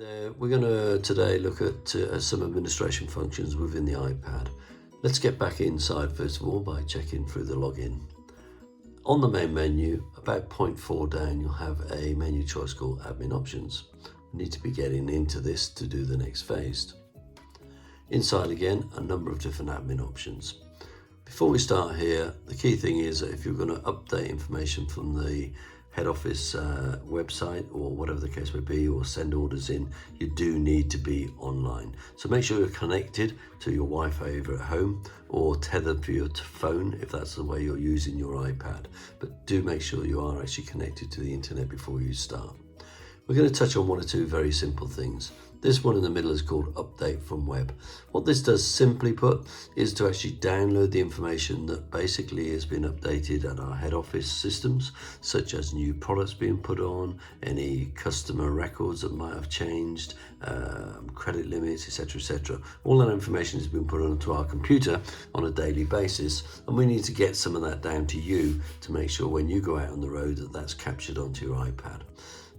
there, we're going to today look at some administration functions within the iPad. Let's get back inside first of all by checking through the login. On the main menu, about point 4 down, you'll have a menu choice called Admin Options. We need to be getting into this to do the next phase. Inside again, a number of different admin options. Before we start here, the key thing is that if you're going to update information from the head office website or whatever the case may be, or send orders in, you do need to be online. So make sure you're connected to your Wi-Fi over at home or tethered to your phone if that's the way you're using your iPad. But do make sure you are actually connected to the internet before you start. We're going to touch on one or two very simple things. This one in the middle is called Update from Web. What this does, simply put, is to actually download the information that basically has been updated at our head office systems, such as new products being put on, any customer records that might have changed, credit limits, etc., etc. All that information has been put onto our computer on a daily basis, and we need to get some of that down to you to make sure when you go out on the road that that's captured onto your iPad.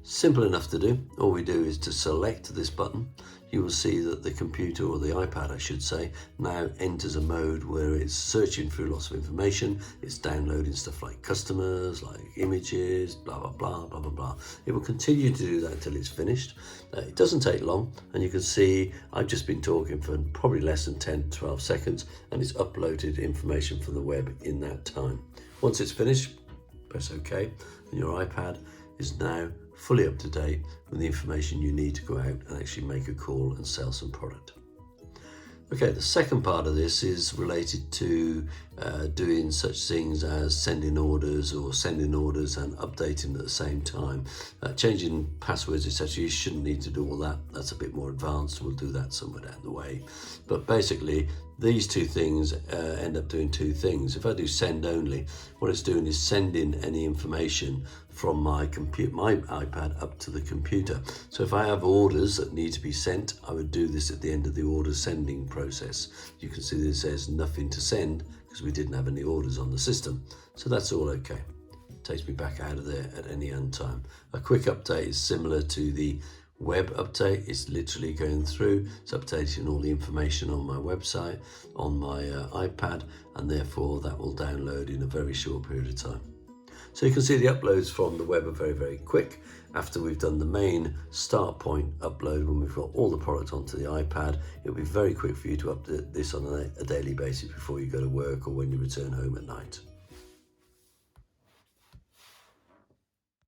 Simple enough to do. All we do is to select this button. You will see that the computer, or the iPad I should say, now enters a mode where it's searching through lots of information. It's downloading stuff like customers, like images, blah, blah, blah, blah, blah, blah. It will continue to do that until it's finished. It doesn't take long, and you can see I've just been talking for probably less than 10 to 12 seconds, and it's uploaded information from the web in that time. Once it's finished, press OK, and your iPad is now fully up to date with the information you need to go out and actually make a call and sell some product. Okay, the second part of this is related to doing such things as sending orders and updating at the same time. Changing passwords, etc. You shouldn't need to do all that. That's a bit more advanced. We'll do that somewhere down the way. But basically, these two things end up doing two things. If I do send only, what it's doing is sending any information from my iPad up to the computer. So if I have orders that need to be sent, I would do this at the end of the order sending process. You can see this says nothing to send because we didn't have any orders on the system. So that's all okay. Takes me back out of there at any time. A quick update is similar to the web update. It's literally going through, it's updating all the information on my website, on my iPad, and therefore that will download in a very short period of time. So you can see the uploads from the web are very, very quick. After we've done the main start point upload, when we've got all the product onto the iPad, it'll be very quick for you to update this on a daily basis before you go to work or when you return home at night.